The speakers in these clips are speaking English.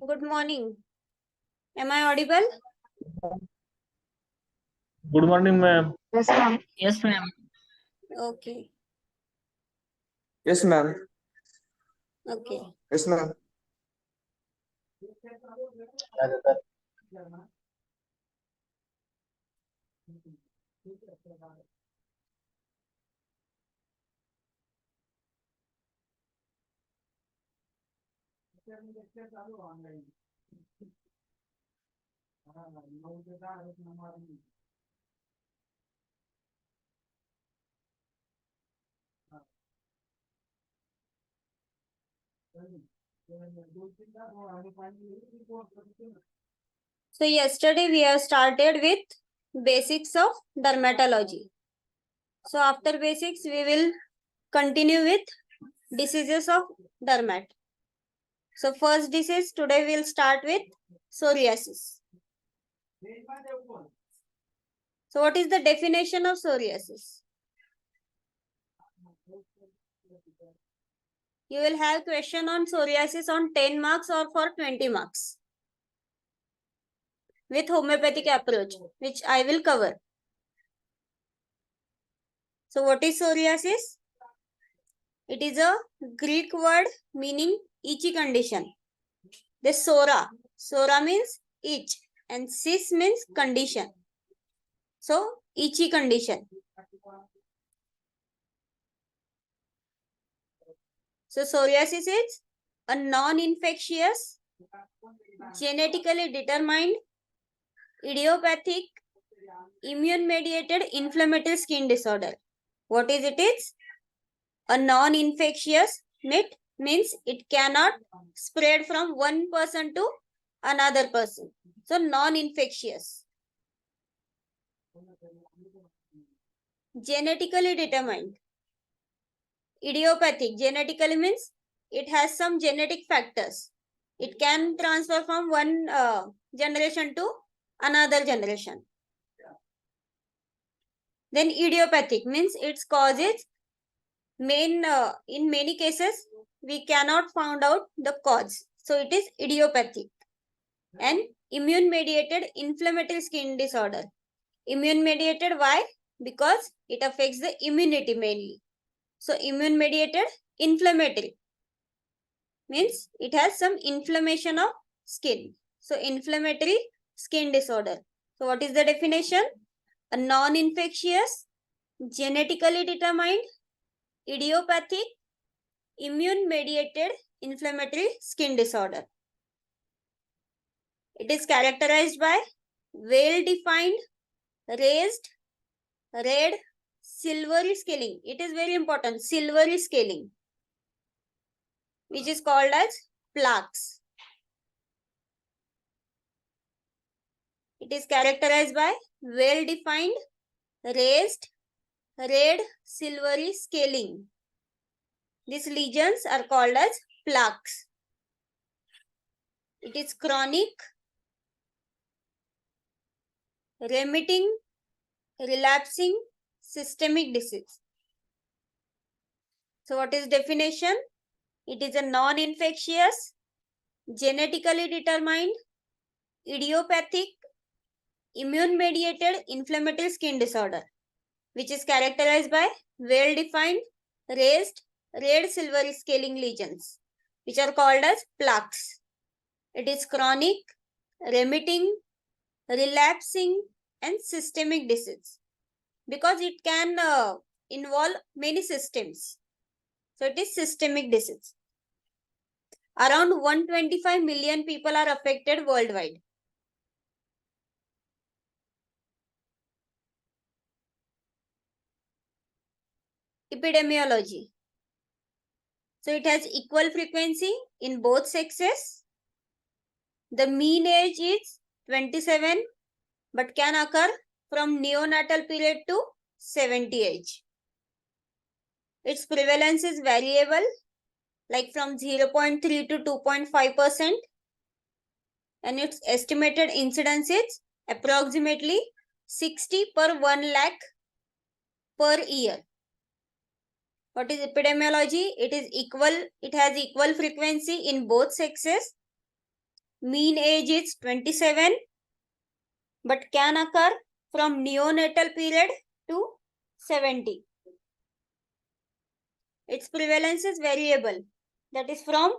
Good morning. Am I audible? Good morning, ma'am. Yes, ma'am. Yes, ma'am. Okay. Yes, ma'am. Okay. Yes, ma'am. So yesterday we have started with basics of dermatology. So after basics we will continue with diseases of dermat. So first disease today we'll start with psoriasis. So what is the definition of psoriasis? You will have question on psoriasis on 10 marks or for 20 marks with homeopathic approach, which I will cover. So what is psoriasis? It is a Greek word meaning itchy condition. The psora means itch and sis means condition. So itchy condition. So psoriasis is a non-infectious, genetically determined, idiopathic, immune-mediated inflammatory skin disorder. What is it? Is a non-infectious means it cannot spread from one person to another person. So non-infectious. Genetically determined. Idiopathic. Genetically means it has some genetic factors. It can transfer from one generation to another generation. Then idiopathic means its causes in many cases we cannot find out the cause. So it is idiopathic. And immune mediated inflammatory skin disorder. Immune mediated, why? Because it affects the immunity mainly. So immune mediated inflammatory means it has some inflammation of skin. So inflammatory skin disorder. So what is the definition? A non-infectious, genetically determined, idiopathic, immune-mediated inflammatory skin disorder. It is characterized by well-defined, raised, red, silvery scaling. It is very important, silvery scaling, which is called as plaques. It is characterized by well-defined, raised, red, silvery scaling. These lesions are called as plaques. It is chronic, remitting, relapsing, systemic disease. So what is definition? It is a non-infectious, genetically determined, idiopathic, immune-mediated inflammatory skin disorder, which is characterized by well-defined, raised, red silvery scaling lesions, which are called as plaques. It is chronic, remitting, relapsing, and systemic disease because it can involve many systems. So it is systemic disease. Around 125 million people are affected worldwide. Epidemiology. So it has equal frequency in both sexes. The mean age is 27 but can occur from neonatal period to 70 age. Its prevalence is variable, like from 0.3 to 2.5%, and its estimated incidence is approximately 60 per 1 lakh per year. What is epidemiology? It has equal frequency in both sexes. Mean age is 27, but can occur from neonatal period to 70. Its prevalence is variable, that is from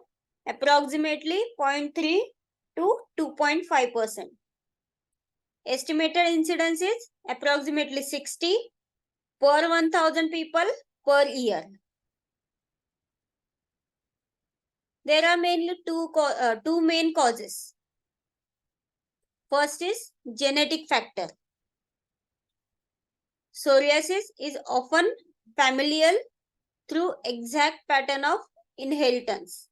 approximately 0.3 to 2.5%. Estimated incidence is approximately 60 per 1000 people per year. There are mainly two main causes. First is genetic factor. Psoriasis is often familial through exact pattern of inheritance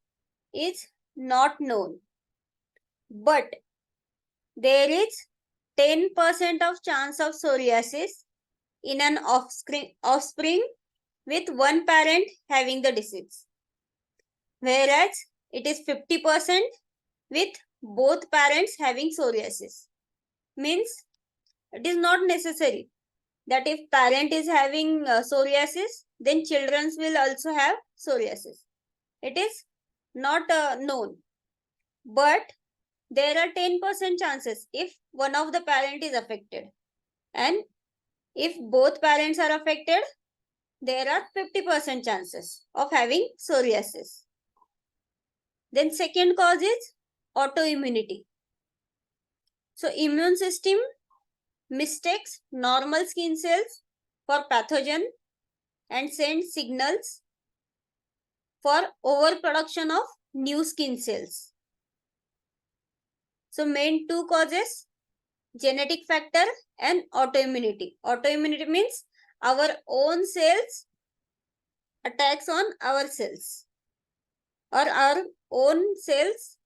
is not known, but there is 10% of chance of psoriasis in an offspring with one parent having the disease, whereas it is 50% with both parents having psoriasis. Means it is not necessary that if parent is having psoriasis, then children will also have psoriasis. It is not known, but there are 10% chances if one of the parent is affected, and if both parents are affected, there are 50% chances of having psoriasis. Then second cause is autoimmunity. So immune system mistakes normal skin cells for pathogen and sends signals for overproduction of new skin cells. So main two causes, genetic factor and autoimmunity. Autoimmunity means our own cells attacks on our cells, or our own cells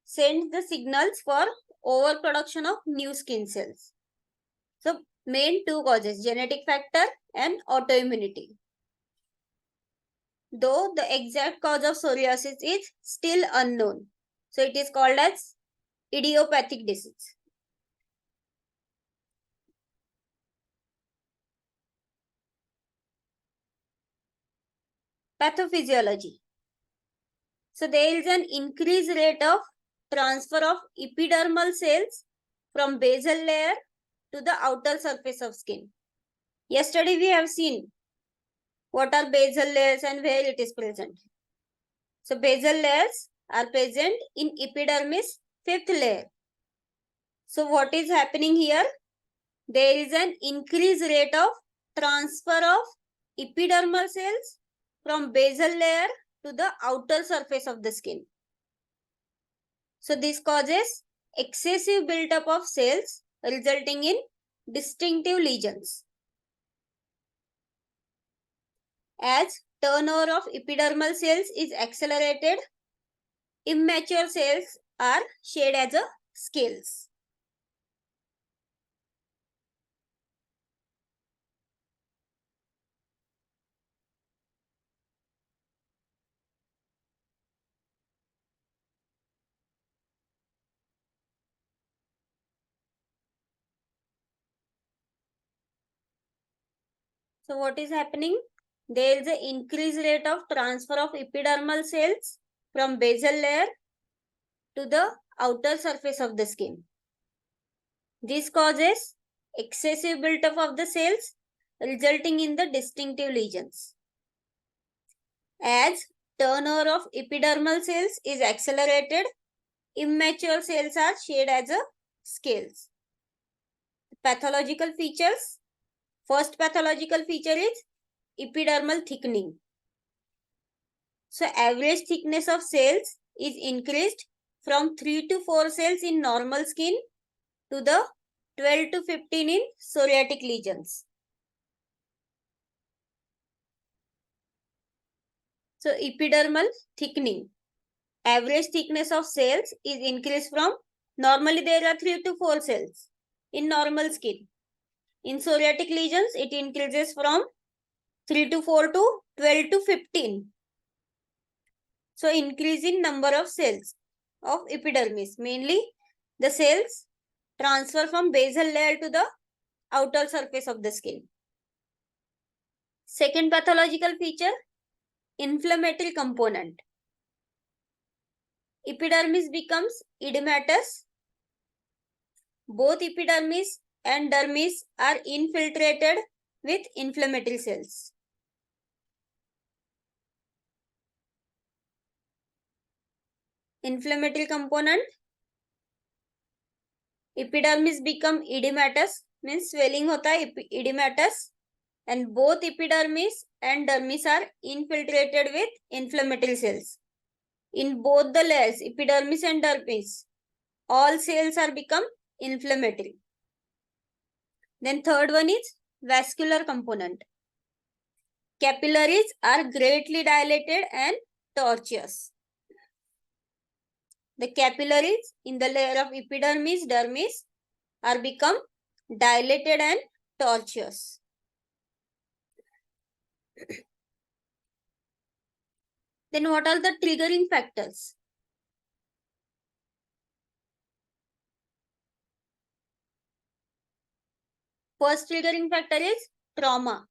send the signals for overproduction of new skin cells. So main two causes, genetic factor and autoimmunity. Though the exact cause of psoriasis is still unknown. So it is called as idiopathic disease. Pathophysiology. So there is an increased rate of transfer of epidermal cells from basal layer to the outer surface of skin. Yesterday we have seen what are basal layers and where it is present. So basal layers are present in epidermis, fifth layer. So what is happening here? There is an increased rate of transfer of epidermal cells from basal layer to the outer surface of the skin. So this causes excessive buildup of cells resulting in distinctive lesions. As turnover of epidermal cells is accelerated, immature cells are shaded as a scales. So what is happening? There is an increased rate of transfer of epidermal cells from basal layer to the outer surface of the skin. This causes excessive buildup of the cells resulting in the distinctive lesions. As turnover of epidermal cells is accelerated, immature cells are shaded as a scales. Pathological features. First pathological feature is epidermal thickening. So average thickness of cells is increased from 3 to 4 cells in normal skin to the 12 to 15 in psoriatic lesions. So epidermal thickening. Average thickness of cells is increased from, normally there are 3 to 4 cells in normal skin. In psoriatic lesions, it increases from 3 to 4 to 12 to 15. So increase in number of cells of epidermis, mainly the cells transfer from basal layer to the outer surface of the skin. Second pathological feature, inflammatory component. Epidermis becomes edematous. Both epidermis and dermis are infiltrated with inflammatory cells. Inflammatory component. Epidermis become edematous, means swelling hota hai, edematous, and both epidermis and dermis are infiltrated with inflammatory cells. In both the layers, epidermis and dermis, all cells are become inflammatory. Then third one is vascular component. Capillaries are greatly dilated and tortuous. The capillaries in the layer of epidermis, dermis are become dilated and tortuous. Then what are the triggering factors? First triggering factor is trauma.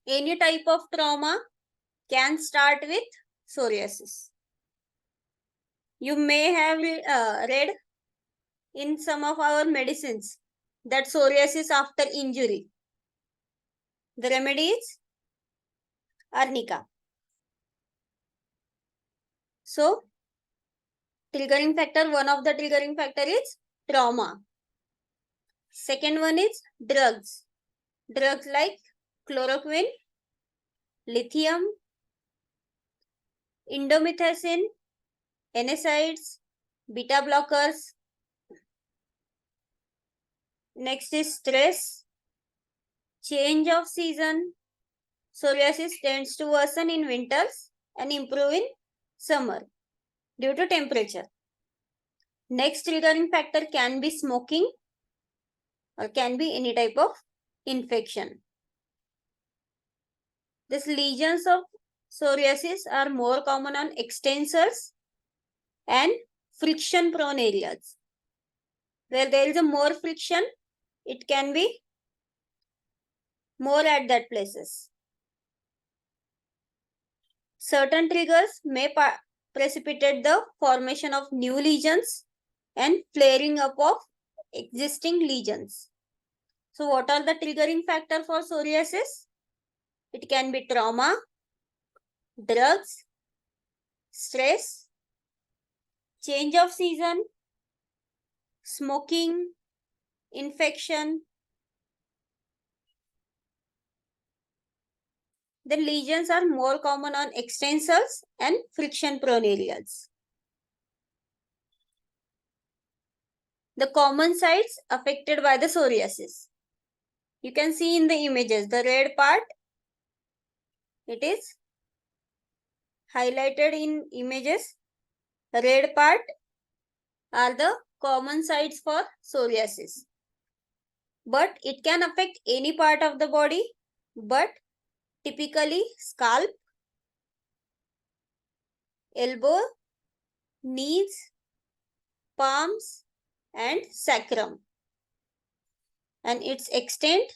Any type of trauma can start with psoriasis. You may have read in some of our medicines that psoriasis after injury. The remedy is arnica. So, triggering factor, one of the triggering factor is trauma. Second one is drugs. Drugs like chloroquine, lithium, indomethacin, NSAIDs, beta blockers. Next is stress, change of season. Psoriasis tends to worsen in winters and improve in summer due to temperature. Next triggering factor can be smoking or can be any type of infection. These lesions of psoriasis are more common on extensors and friction prone areas. Where there is a more friction, it can be more at that places. Certain triggers may precipitate the formation of new lesions and flaring up of existing lesions. So what are the triggering factor for psoriasis? It can be trauma, drugs, stress, change of season, smoking, infection. The lesions are more common on extensors and friction prone areas. The common sites affected by the psoriasis. You can see in the images, the red part, it is highlighted in images. The red part are the common sites for psoriasis. But it can affect any part of the body, but typically scalp, elbow, knees, palms, and sacrum. And its extent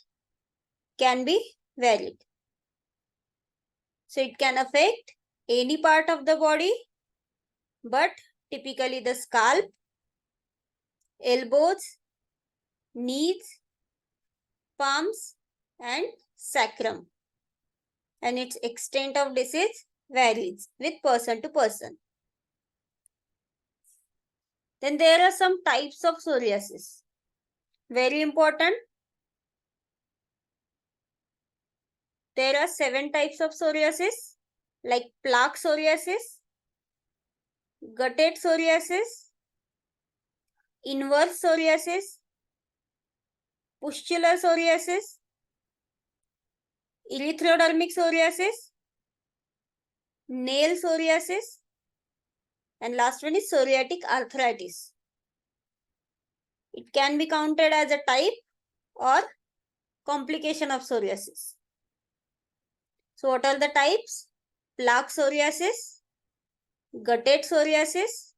can be varied. So it can affect any part of the body, but typically the scalp, elbows, knees, palms, and sacrum. And its extent of disease varies with person to person. Then there are some types of psoriasis. Very important. There are 7 types of psoriasis, like plaque psoriasis, gutted psoriasis, inverse psoriasis, pustular psoriasis, erythrodermic psoriasis, nail psoriasis, and last one is psoriatic arthritis. It can be counted as a type or complication of psoriasis. So what are the types? Plaque psoriasis, gutted psoriasis,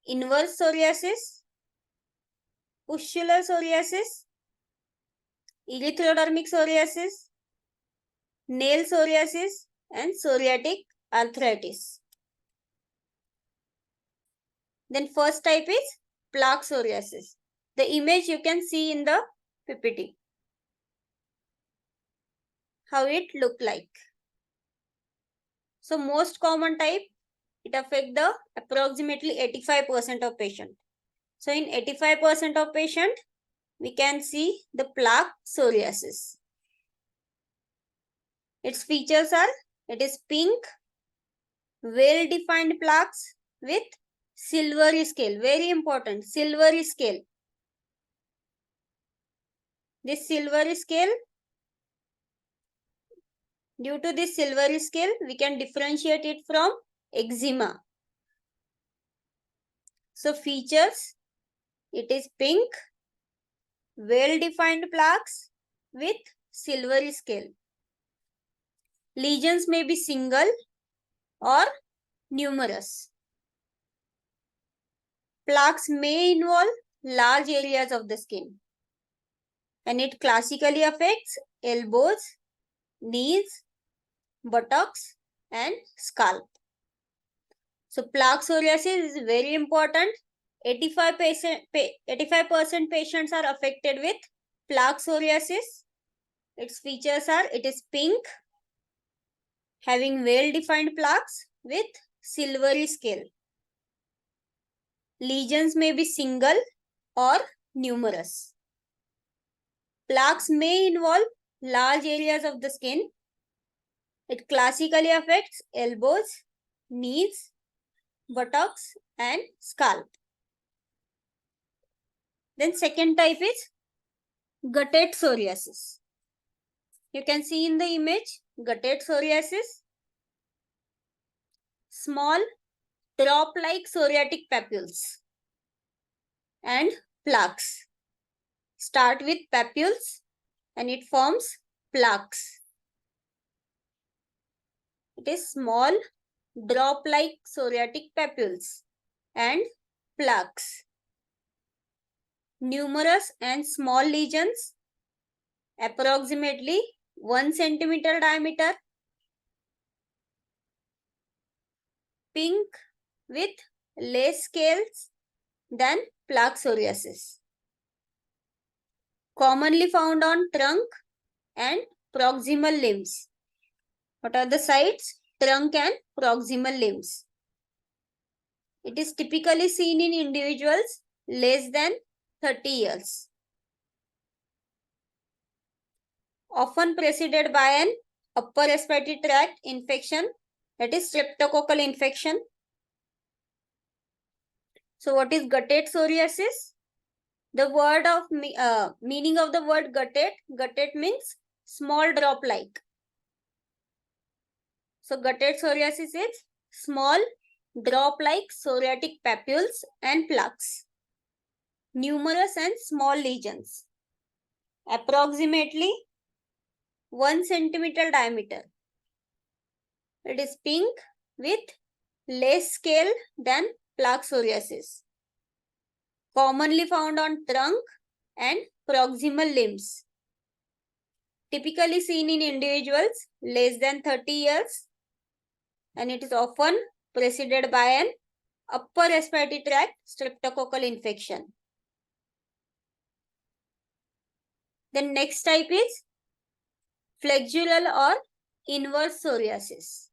inverse psoriasis, pustular psoriasis, erythrodermic psoriasis, nail psoriasis, and psoriatic arthritis. Then first type is plaque psoriasis. The image you can see in the PPT. How it look like. So most common type, it affect the approximately 85% of patient. So in 85% of patient, we can see the plaque psoriasis. Its features are, it is pink, well-defined plaques with silvery scale. Very important, silvery scale. This silvery scale, due to this silvery scale, we can differentiate it from eczema. So features, it is pink, well-defined plaques with silvery scale. Lesions may be single or numerous. Plaques may involve large areas of the skin, and it classically affects elbows, knees, buttocks, and scalp. So plaque psoriasis is very important. 85% patients are affected with plaque psoriasis. Its features are, it is pink, having well-defined plaques with silvery scale. Lesions may be single or numerous. Plaques may involve large areas of the skin. It classically affects elbows, knees, buttocks, and scalp. Then second type is gutted psoriasis. You can see in the image, gutted psoriasis. Small drop-like psoriatic papules and plaques. Start with papules and it forms plaques. It is small drop-like psoriatic papules and plaques. Numerous and small lesions, approximately 1 centimeter diameter. Pink with less scales than plaque psoriasis. Commonly found on trunk and proximal limbs. What are the sites? Trunk and proximal limbs. It is typically seen in individuals less than 30 years. Often preceded by an upper respiratory tract infection, that is streptococcal infection. So what is gutted psoriasis? The word of meaning of the word gutted. Gutted means small drop-like. So gutted psoriasis is small drop-like psoriatic papules and plaques. Numerous and small lesions. Approximately 1 centimeter diameter. It is pink with less scale than plaque psoriasis. Commonly found on trunk and proximal limbs. Typically seen in individuals less than 30 years, and it is often preceded by an upper respiratory tract streptococcal infection. The next type is flexural or inverse psoriasis.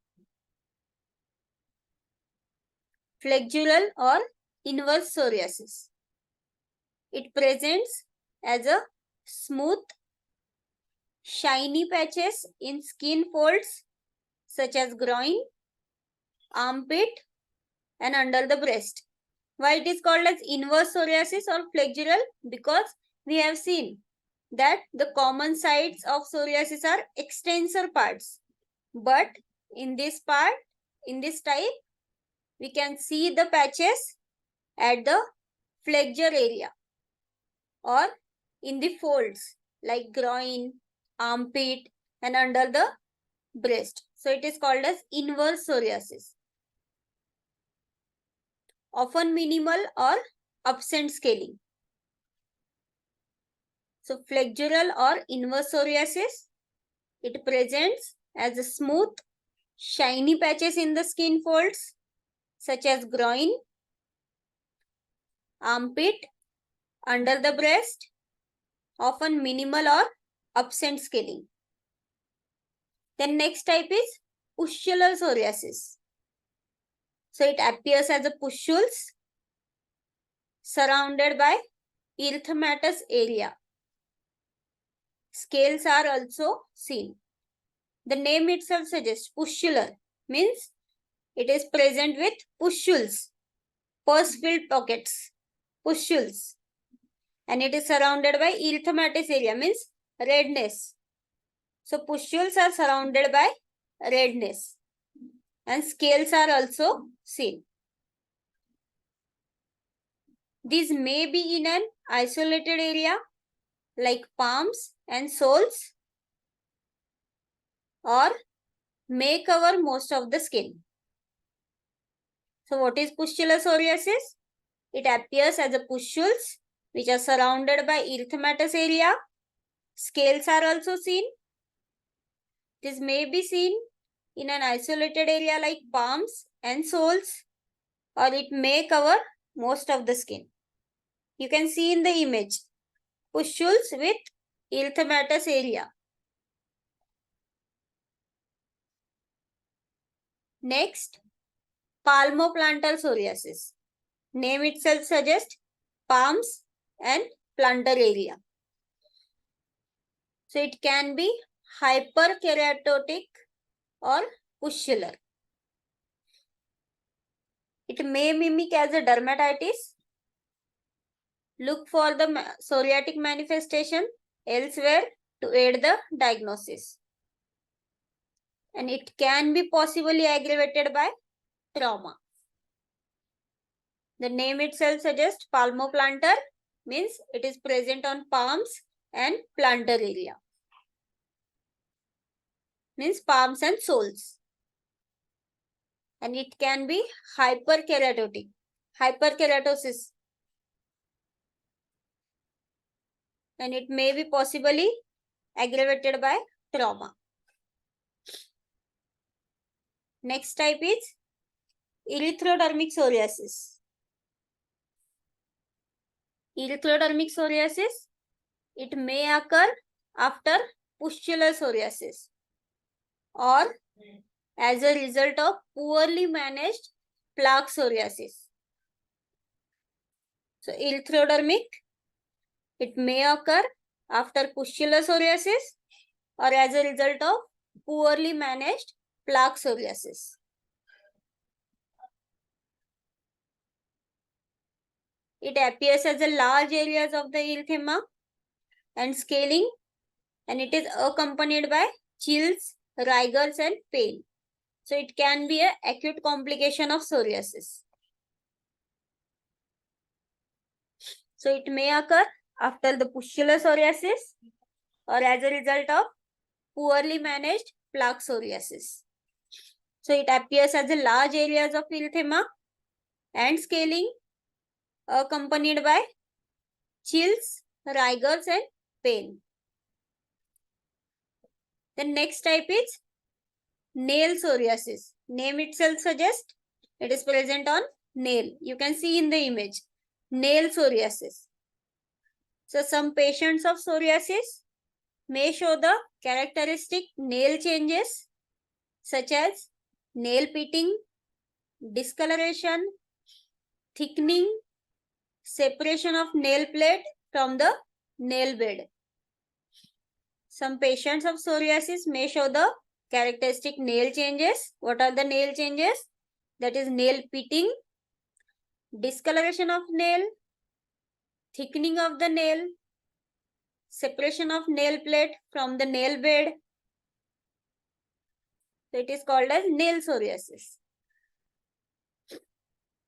Flexural or inverse psoriasis. It presents as a smooth, shiny patches in skin folds such as groin, armpit, and under the breast. Why it is called as inverse psoriasis or flexural? Because we have seen that the common sites of psoriasis are extensor parts. But in this part, in this type, we can see the patches at the flexure area or in the folds like groin, armpit, and under the breast. So it is called as inverse psoriasis. Often minimal or absent scaling. So flexural or inverse psoriasis, it presents as smooth, shiny patches in the skin folds, such as groin, armpit, under the breast, often minimal or absent scaling. Then next type is pustular psoriasis. So it appears as a pustules surrounded by erythematous area. Scales are also seen. The name itself suggests pustular means it is present with pustules, pus-filled pockets, pustules, and it is surrounded by erythematous area means redness. So pustules are surrounded by redness and scales are also seen. These may be in an isolated area like palms and soles or may cover most of the skin. So what is pustular psoriasis? It appears as a pustules which are surrounded by erythematous area. Scales are also seen. This may be seen in an isolated area like palms and soles, or it may cover most of the skin. You can see in the image pustules with erythematous area. Next, palmoplantar psoriasis. Name itself suggests palms and plantar area. So it can be hyperkeratotic or pustular. It may mimic as a dermatitis. Look for the psoriatic manifestation elsewhere to aid the diagnosis. And it can be possibly aggravated by trauma. The name itself suggests palmoplantar means it is present on palms and plantar area. Means palms and soles. And it can be hyperkeratotic, hyperkeratosis. And it may be possibly aggravated by trauma. Next type is erythrodermic psoriasis. Erythrodermic psoriasis, it may occur after pustular psoriasis or as a result of poorly managed plaque psoriasis. So erythrodermic, it may occur after pustular psoriasis or as a result of poorly managed plaque psoriasis. It appears as a large areas of the erythema and scaling, and it is accompanied by chills, rigors, and pain. So it can be an acute complication of psoriasis. So it may occur after the pustular psoriasis or as a result of poorly managed plaque psoriasis. So it appears as a large areas of erythema and scaling accompanied by chills, rigors, and pain. The next type is nail psoriasis. Name itself suggests it is present on nail. You can see in the image, nail psoriasis. So some patients of psoriasis may show the characteristic nail changes such as nail pitting, discoloration, thickening, separation of nail plate from the nail bed. Some patients of psoriasis may show the characteristic nail changes. What are the nail changes? That is nail pitting, discoloration of nail, thickening of the nail, separation of nail plate from the nail bed. So it is called as nail psoriasis.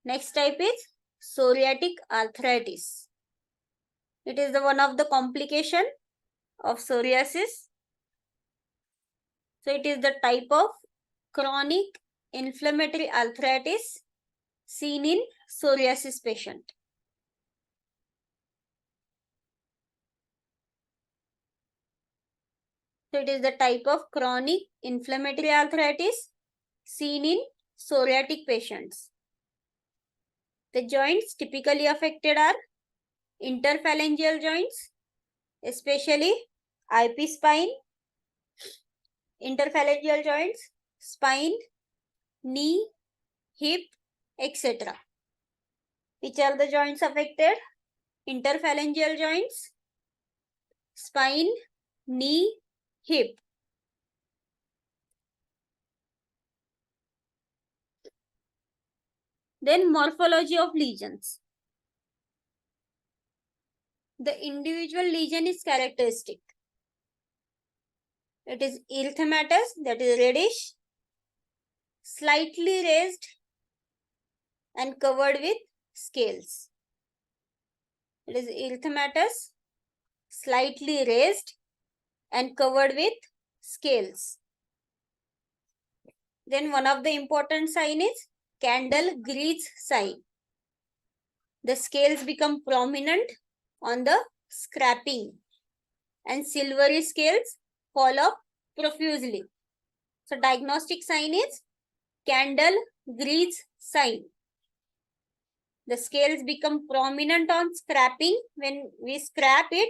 Next type is psoriatic arthritis. It is the one of the complication of psoriasis. So it is the type of chronic inflammatory arthritis seen in psoriasis patient. So it is the type of chronic inflammatory arthritis seen in psoriatic patients. The joints typically affected are interphalangeal joints, especially IP spine, interphalangeal joints, spine, knee, hip, etc. Which are the joints affected? Interphalangeal joints, spine, knee, hip. Then morphology of lesions. The individual lesion is characteristic. It is erythematous, that is reddish, slightly raised and covered with scales. It is erythematous, slightly raised and covered with scales. Then one of the important sign is candle grease sign. The scales become prominent on the scraping and silvery scales fall off profusely. So diagnostic sign is candle grease sign. The scales become prominent on scraping. When we scrap it,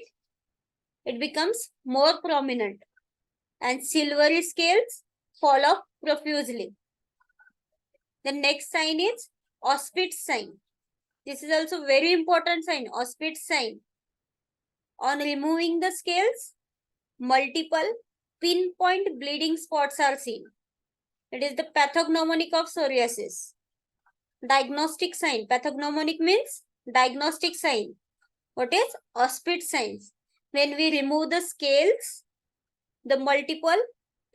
it becomes more prominent and silvery scales fall off profusely. The next sign is Auspitz sign. This is also very important sign, Auspitz sign. On removing the scales, multiple pinpoint bleeding spots are seen. It is the pathognomonic of psoriasis. Diagnostic sign. Pathognomonic means diagnostic sign. What is Auspitz signs? When we remove the scales, the multiple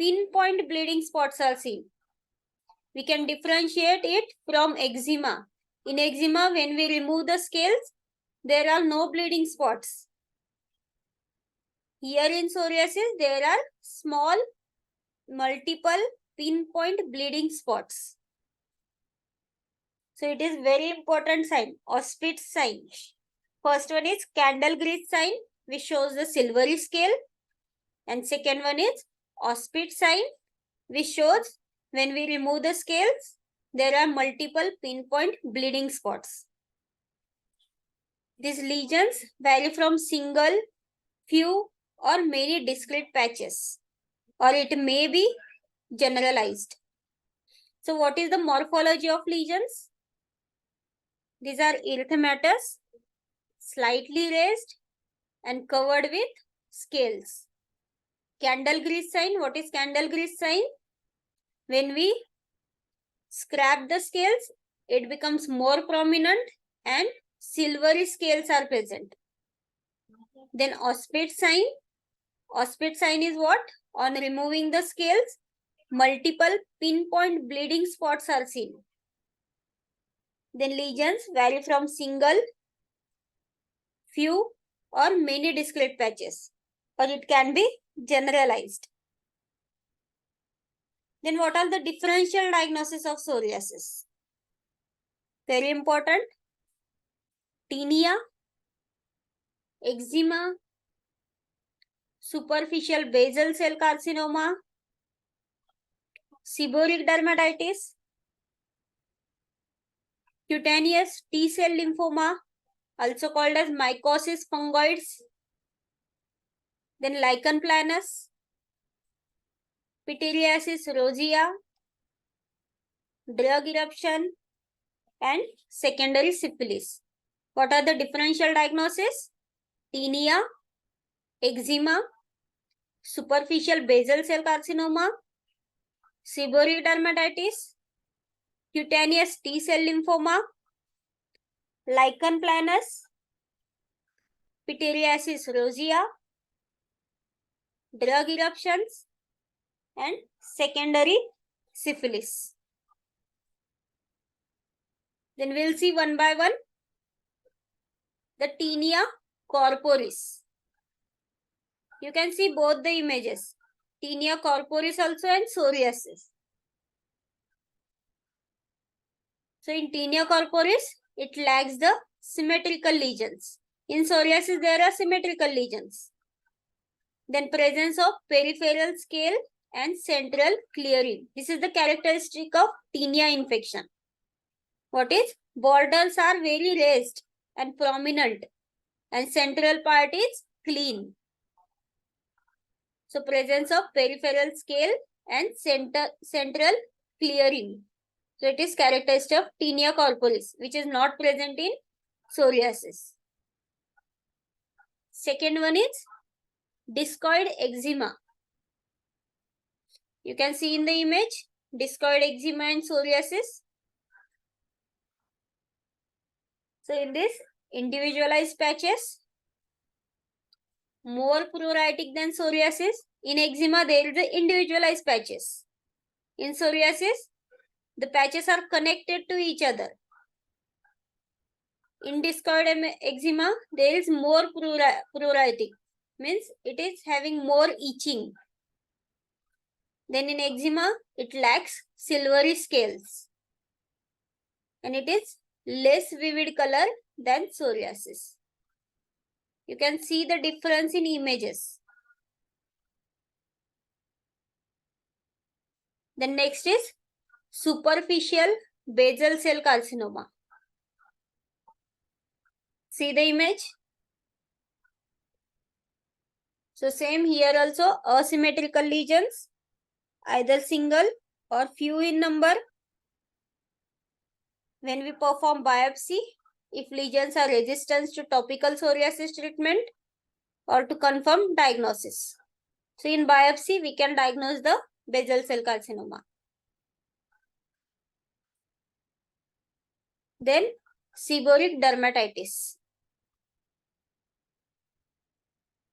pinpoint bleeding spots are seen. We can differentiate it from eczema. In eczema, when we remove the scales, there are no bleeding spots. Here in psoriasis, there are small, multiple pinpoint bleeding spots. So it is very important sign, Auspitz sign. First one is candle grease sign, which shows the silvery scale. And second one is Auspitz sign, which shows when we remove the scales, there are multiple pinpoint bleeding spots. These lesions vary from single, few, or many discrete patches, or it may be generalized. So what is the morphology of lesions? These are erythematous, slightly raised and covered with scales. Candle grease sign. What is candle grease sign? When we scrap the scales, it becomes more prominent and silvery scales are present. Then Auspitz sign. Auspitz sign is what? On removing the scales, multiple pinpoint bleeding spots are seen. Then lesions vary from single, few, or many discrete patches, or it can be generalized. Then what are the differential diagnosis of psoriasis? Very important. Tinea, eczema, superficial basal cell carcinoma, seborrheic dermatitis, cutaneous T-cell lymphoma, also called as mycosis fungoides, then lichen planus, Psoriasis rosea, drug eruption, and secondary syphilis. What are the differential diagnosis? Tinea, eczema, superficial basal cell carcinoma, seborrheic dermatitis, cutaneous T-cell lymphoma, lichen planus, Psoriasis rosea, drug eruptions, and secondary syphilis. Then we'll see one by one. The tinea corporis. You can see both the images. Tinea corporis also and psoriasis. So in tinea corporis, it lacks the symmetrical lesions. In psoriasis, there are symmetrical lesions. Then presence of peripheral scale and central clearing. This is the characteristic of tinea infection. What is? Borders are very raised and prominent and central part is clean. So presence of peripheral scale and central clearing. So it is characteristic of tinea corporis, which is not present in psoriasis. Second one is discoid eczema. You can see in the image discoid eczema and psoriasis. So in this, individualized patches, more pruritic than psoriasis. In eczema, there is the individualized patches. In psoriasis, the patches are connected to each other. In discoid eczema, there is more pruritic, means it is having more itching. Then in eczema, it lacks silvery scales and it is less vivid color than psoriasis. You can see the difference in images. Then next is superficial basal cell carcinoma. See the image? So same here also, asymmetrical lesions, either single or few in number. When we perform biopsy, if lesions are resistant to topical psoriasis treatment or to confirm diagnosis. So in biopsy, we can diagnose the basal cell carcinoma. Then seborrheic dermatitis.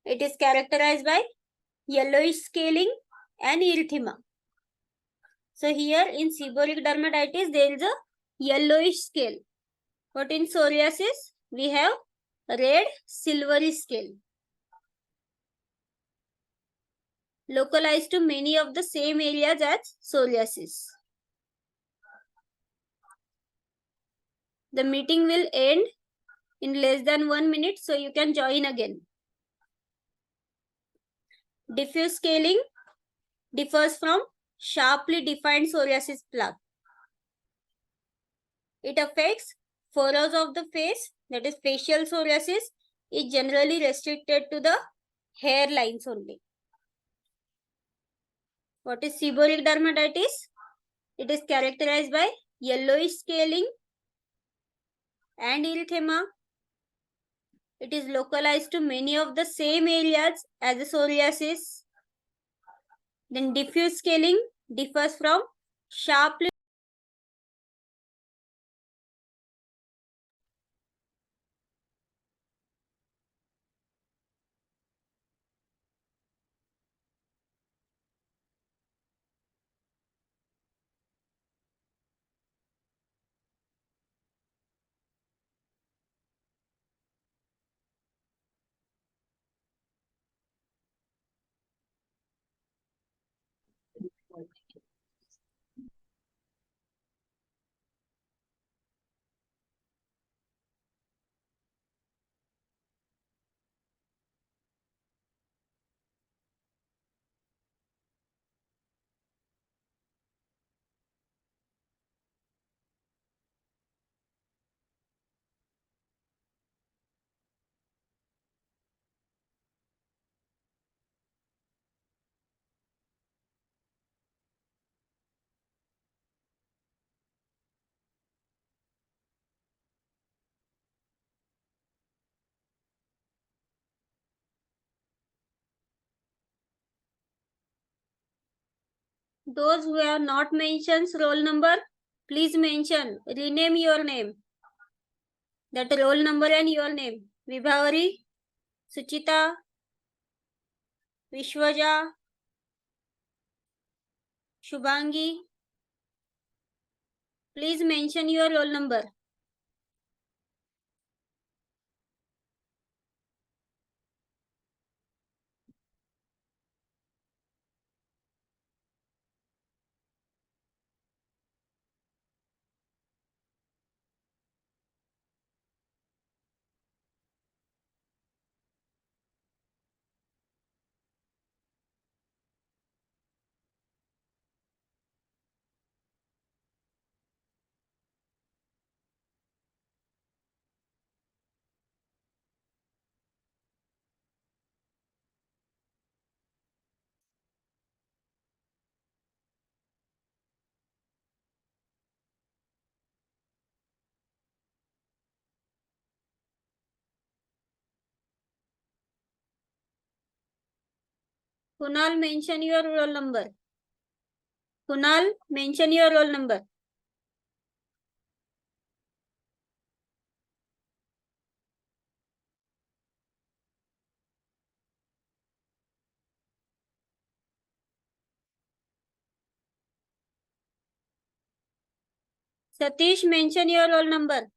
It is characterized by yellowish scaling and erythema. So here in seborrheic dermatitis, there is a yellowish scale. But in psoriasis, we have red silvery scale. Localized to many of the same areas as psoriasis. The meeting will end in less than 1 minute, so you can join again. Diffuse scaling differs from sharply defined psoriasis plaque. It affects furrows of the face, that is facial psoriasis, is generally restricted to the hair lines only. What is seborrheic dermatitis? It is characterized by yellowish scaling and erythema. It is localized to many of the same areas as the psoriasis. Then diffuse scaling differs from sharply. Those who have not mentioned roll number, please mention, rename your name. That roll number and your name. Vibhavari, Suchita, Vishwaja, Shubhangi. Please mention your roll number. Kunal, mention your roll number. Kunal, mention your roll number. Satish, mention your roll number.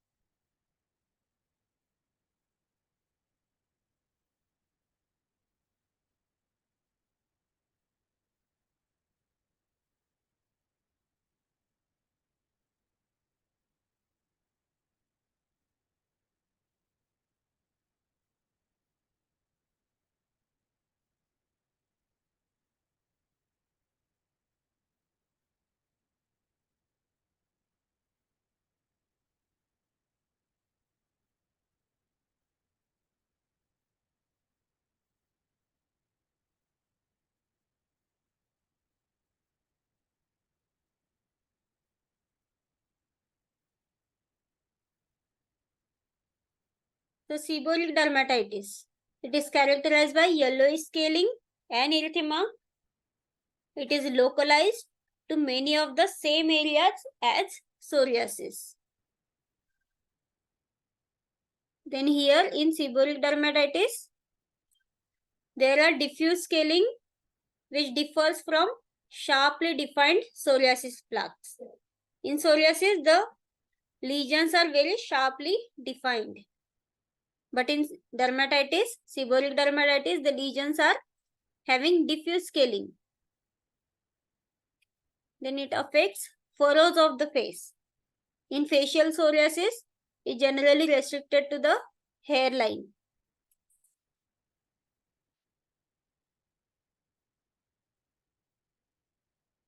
So, seborrheic dermatitis. It is characterized by yellowish scaling and erythema. It is localized to many of the same areas as psoriasis. Then here in seborrheic dermatitis, there are diffuse scaling which differs from sharply defined psoriasis plaques. In psoriasis, the lesions are very sharply defined. But in dermatitis, seborrheic dermatitis, the lesions are having diffuse scaling. Then it affects furrows of the face. In facial psoriasis, it generally restricted to the hairline.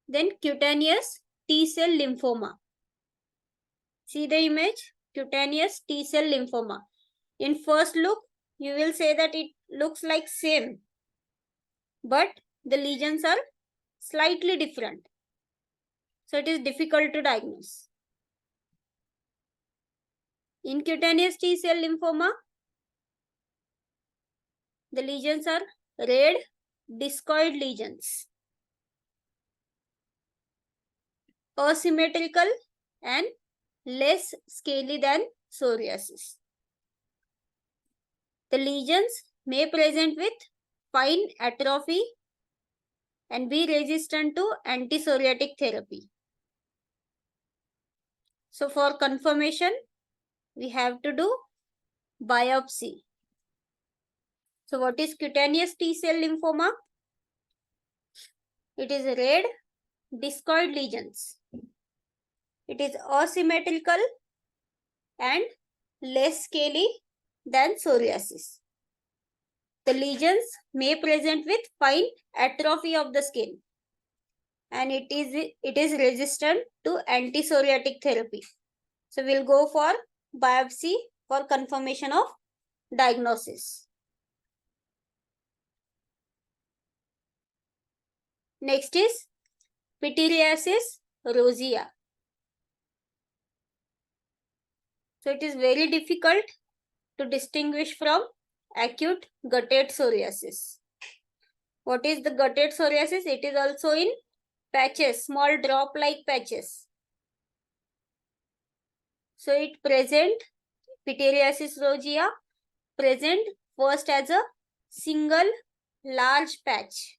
Then cutaneous T-cell lymphoma. See the image? Cutaneous T-cell lymphoma. In first look, you will say that it looks like same, but the lesions are slightly different. So it is difficult to diagnose. In cutaneous T-cell lymphoma, the lesions are red discoid lesions, asymmetrical and less scaly than psoriasis. The lesions may present with fine atrophy and be resistant to anti-psoriatic therapy. So for confirmation, we have to do biopsy. So what is cutaneous T-cell lymphoma? It is red discoid lesions. It is asymmetrical and less scaly than psoriasis. The lesions may present with fine atrophy of the skin and it is resistant to anti-psoriatic therapy. So we'll go for biopsy for confirmation of diagnosis. Next is pityriasis rosea. So it is very difficult to distinguish from acute gutted psoriasis. What is the gutted psoriasis? It is also in patches, small drop-like patches. So it present, pityriasis rosea present first as a single large patch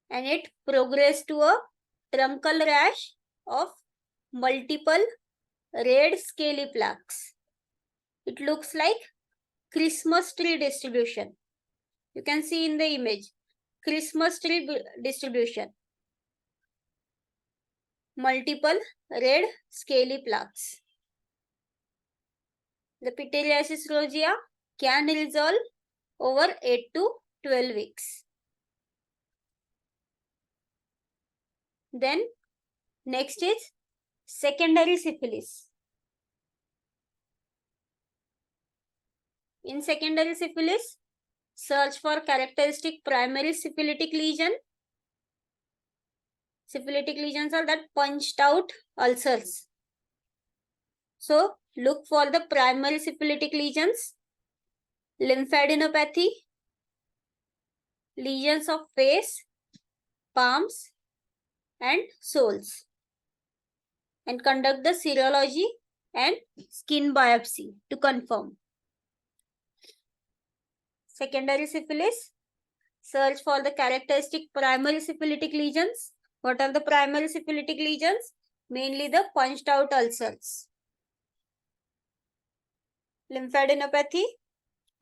and it progressed to a truncal rash of multiple red scaly plaques. It looks like Christmas tree distribution. You can see in the image, Christmas tree distribution. Multiple red scaly plaques. The pityriasis rosea can resolve over 8 to 12 weeks. Then next is secondary syphilis. In secondary syphilis, search for characteristic primary syphilitic lesion. Syphilitic lesions are that punched out ulcers. So look for the primary syphilitic lesions, lymphadenopathy, lesions of face, palms, and soles, and conduct the serology and skin biopsy to confirm. Secondary syphilis, search for the characteristic primary syphilitic lesions. What are the primary syphilitic lesions? Mainly the punched out ulcers. Lymphadenopathy,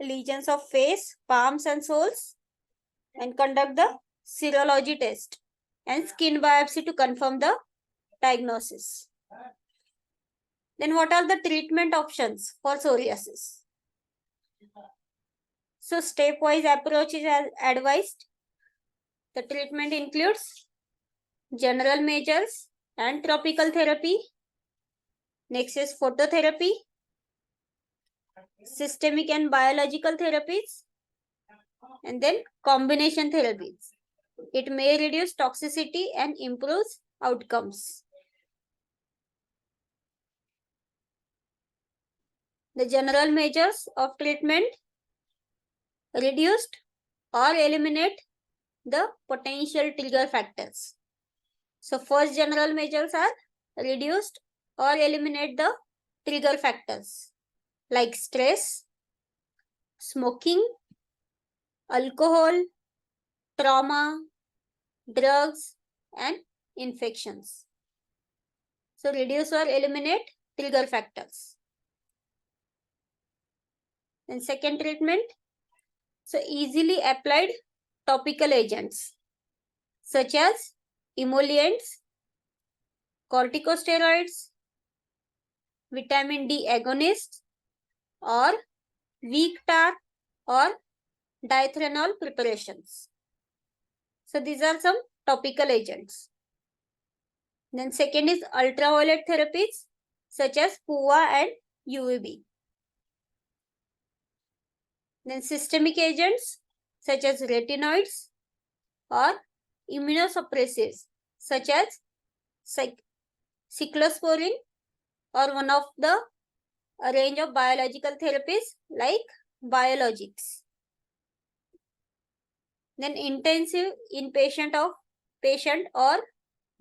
lesions of face, palms, and soles, and conduct the serology test and skin biopsy to confirm the diagnosis. Then what are the treatment options for psoriasis? So stepwise approach is advised. The treatment includes general measures and topical therapy. Next is phototherapy, systemic and biological therapies, and then combination therapies. It may reduce toxicity and improves outcomes. The general measures of treatment: reduced or eliminate the potential trigger factors. So first general measures are reduced or eliminate the trigger factors like stress, smoking, alcohol, trauma, drugs, and infections. So reduce or eliminate trigger factors. Then second treatment, so easily applied topical agents such as emollients, corticosteroids, vitamin D agonists, or weak tar or diethrenol preparations. So these are some topical agents. Then second is ultraviolet therapies such as PUA and UVB. Then systemic agents such as retinoids or immunosuppressives such as cyclosporine, or one of the range of biological therapies like biologics. Then intensive inpatient or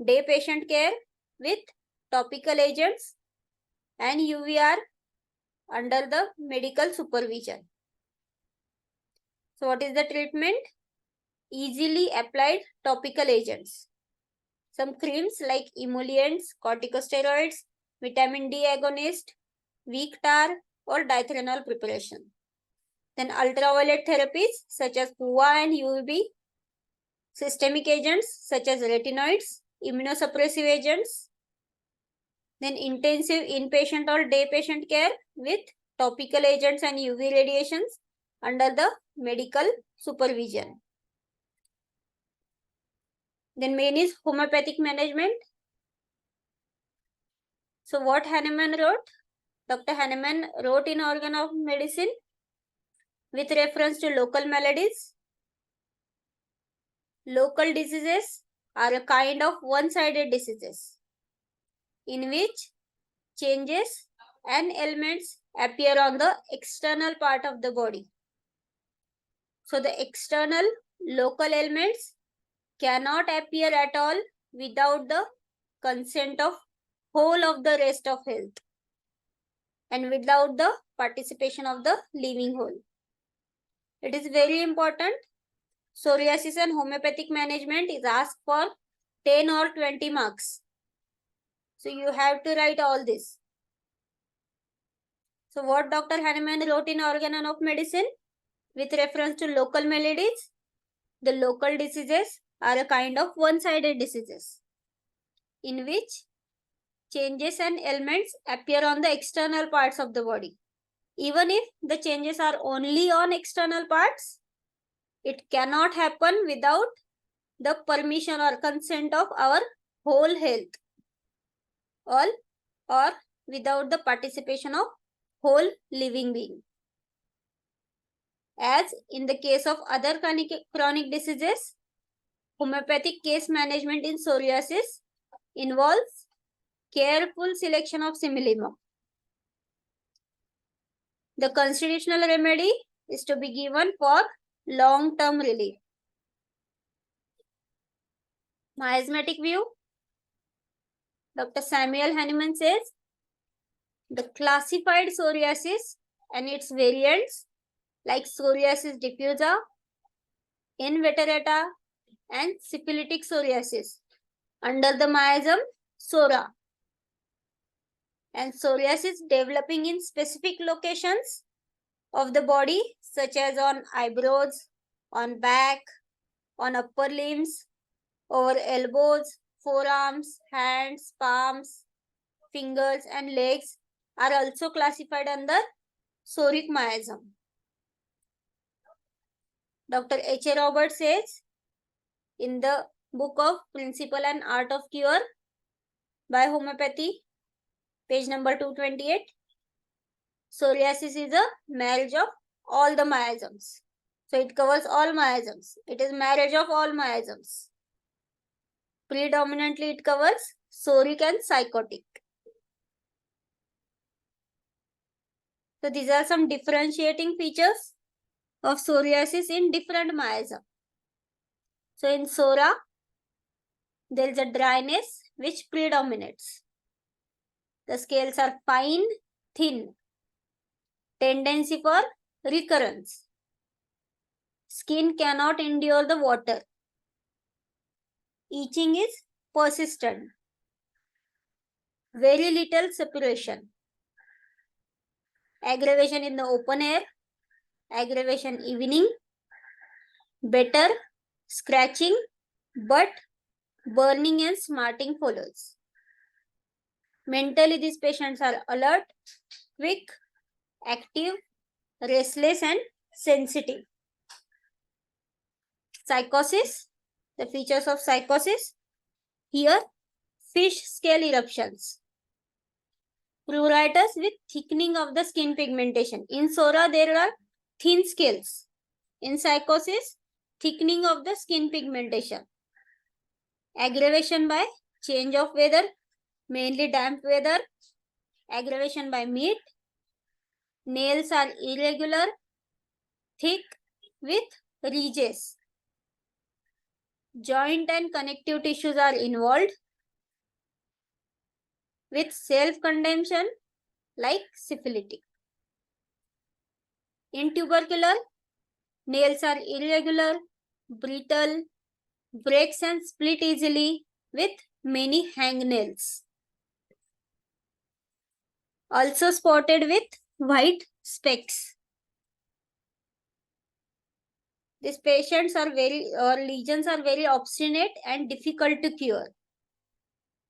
day patient care with topical agents and UVR under the medical supervision. So what is the treatment? Easily applied topical agents. Some creams like emollients, corticosteroids, vitamin D agonist, weak tar, or diethrenol preparation. Then ultraviolet therapies such as PUA and UVB, systemic agents such as retinoids, immunosuppressive agents. Then intensive inpatient or day patient care with topical agents and UV radiations under the medical supervision. Then main is homeopathic management. So what Hahnemann wrote? Dr. Hahnemann wrote in Organ of Medicine with reference to local maladies. Local diseases are a kind of one-sided diseases in which changes and ailments appear on the external part of the body. So the external local ailments cannot appear at all without the consent of whole of the rest of health and without the participation of the living whole. It is very important. Psoriasis and homeopathic management is asked for 10 or 20 marks. So you have to write all this. So what Dr. Hahnemann wrote in Organ of Medicine with reference to local maladies? The local diseases are a kind of one-sided diseases in which changes and ailments appear on the external parts of the body. Even if the changes are only on external parts, it cannot happen without the permission or consent of our whole health, or without the participation of whole living being. As in the case of other chronic diseases, homeopathic case management in psoriasis involves careful selection of simillimum. The constitutional remedy is to be given for long-term relief. Miasmatic view. Dr. Samuel Hahnemann says the classified psoriasis and its variants like psoriasis diffusa, inveterata, and syphilitic psoriasis under the miasm psora, and psoriasis developing in specific locations of the body such as on eyebrows, on back, on upper limbs, over elbows, forearms, hands, palms, fingers, and legs are also classified under psoric miasm. Dr. H.A. Roberts says in the book of Principle and Art of Cure by Homeopathy, page number 228, psoriasis is a marriage of all the miasms. So it covers all miasms. It is marriage of all miasms. Predominantly it covers psoric and psychotic. So these are some differentiating features of psoriasis in different miasm. So in psora, there is a dryness which predominates. The scales are fine, thin. Tendency for recurrence. Skin cannot endure the water. Itching is persistent. Very little separation. Aggravation in the open air. Aggravation evening. Better scratching, but burning and smarting follows. Mentally, these patients are alert, quick, active, restless, and sensitive. Psychosis. The features of psychosis. Here, fish scale eruptions. Pruritus with thickening of the skin pigmentation. In psora, there are thin scales. In psychosis, thickening of the skin pigmentation. Aggravation by change of weather, mainly damp weather. Aggravation by meat. Nails are irregular, thick with ridges. Joint and connective tissues are involved with self-condemnation like syphilitic. In tubercular, nails are irregular, brittle, breaks and split easily with many hangnails. Also spotted with white specks. These patients are lesions are very obstinate and difficult to cure.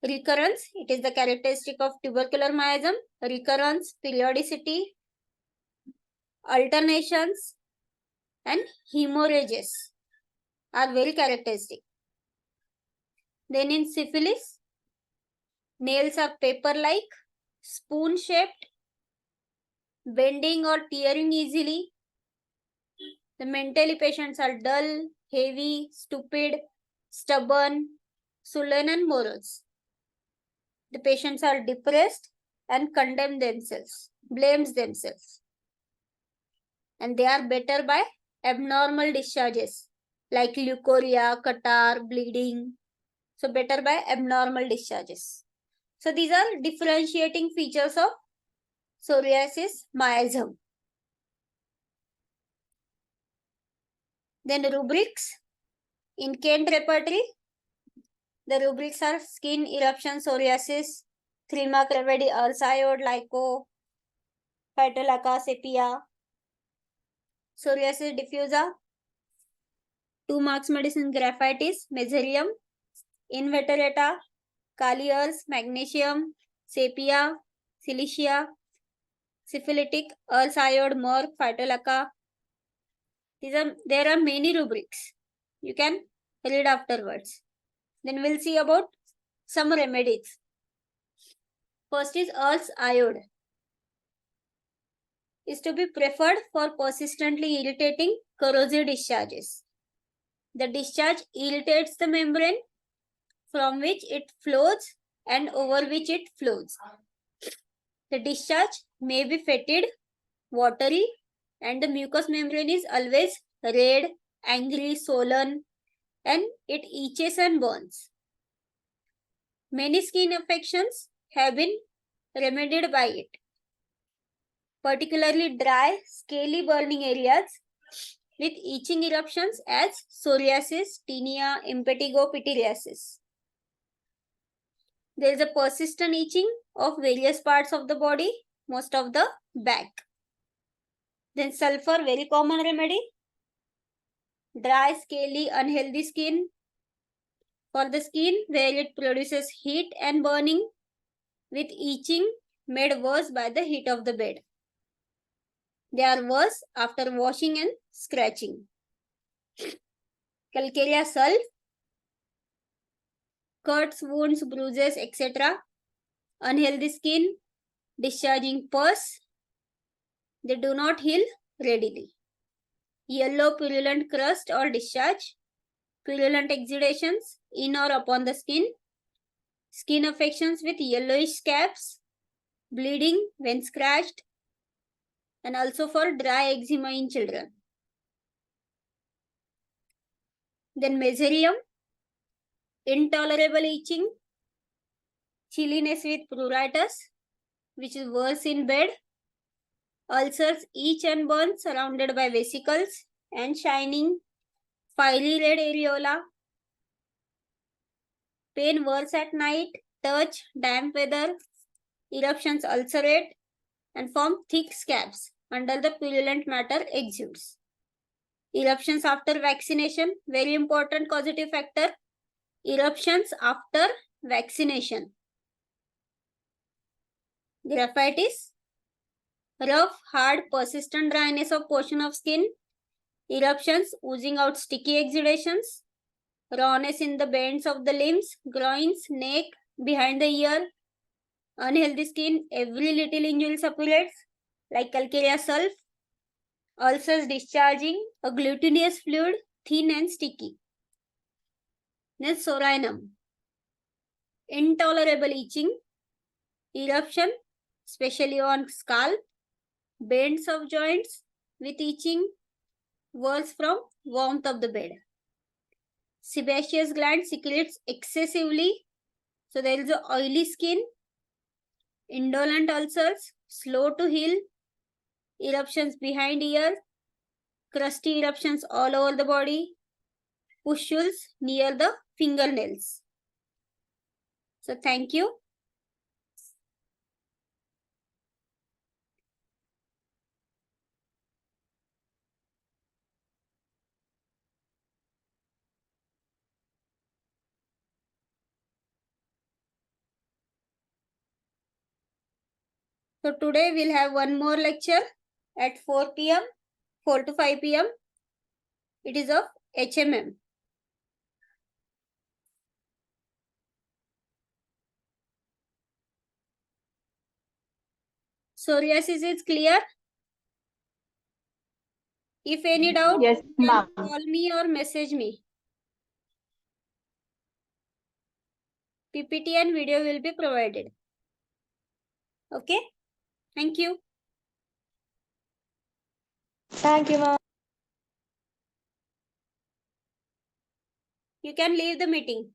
Recurrence, it is the characteristic of tubercular miasm. Recurrence, periodicity, alternations, and hemorrhages are very characteristic. Then in syphilis, nails are paper-like, spoon-shaped, bending or tearing easily. The mentally patients are dull, heavy, stupid, stubborn, sullen, and morose. The patients are depressed and condemn themselves, blames themselves. And they are better by abnormal discharges like leukorrhea, catarrh, bleeding. So better by abnormal discharges. So these are differentiating features of psoriasis miasm. Then rubrics. In Kent repertory, the rubrics are skin eruption psoriasis, Crema cravedi, ursiode, lyco, phytolaca, sepia, psoriasis diffusa, 2 marks medicine graphitis, mesothelium, inveterata, Kaliers, magnesium, sepia, silicia, syphilitic, ursiode, merck, phytolaca. There are many rubrics. You can read afterwards. Then we'll see about some remedies. First is Earth's iode. Is to be preferred for persistently irritating corrosive discharges. The discharge irritates the membrane from which it flows and over which it flows. The discharge may be fetid, watery, and the mucous membrane is always red, angry, swollen, and it itches and burns. Many skin affections have been remedied by it, particularly dry, scaly burning areas with itching eruptions as psoriasis, tinea, impetigo, pityriasis. There is a persistent itching of various parts of the body, most of the back. Then sulfur, very common remedy. Dry, scaly, unhealthy skin. For the skin where it produces heat and burning with itching made worse by the heat of the bed. They are worse after washing and scratching. Calcarea sulf, cuts, wounds, bruises, etc. Unhealthy skin, discharging pus. They do not heal readily. Yellow purulent crust or discharge. Purulent exudations in or upon the skin. Skin affections with yellowish scabs. Bleeding when scratched. And also for dry eczema in children. Then mesothelium, intolerable itching, chilliness with pruritus, which is worse in bed, ulcers, itch and burn surrounded by vesicles and shining, fiery red areola, pain worse at night, touch, damp weather, eruptions ulcerate and form thick scabs under the purulent matter exudes. Eruptions after vaccination, very important causative factor. Eruptions after vaccination. Graphitis, rough, hard, persistent dryness of portion of skin. Eruptions, oozing out sticky exudations. Rawness in the bends of the limbs, groins, neck, behind the ear. Unhealthy skin, every little injury suppurates, like calcarea sulf. Ulcers discharging, a glutinous fluid, thin and sticky. Then psoriasis, intolerable itching, eruption, especially on scalp, bends of joints with itching, worse from warmth of the bed. Sebaceous gland secretes excessively, so there is a oily skin, indolent ulcers, slow to heal, eruptions behind ear, crusty eruptions all over the body, pustules near the fingernails. So thank you. So today we'll have one more lecture at 4 p.m., 4 to 5 p.m. It is of HMM. Psoriasis is clear? If any doubt, Yes, you can ma'am. call me or message me. PPT and video will be provided. Okay? Thank you. Thank you, ma'am. You can leave the meeting.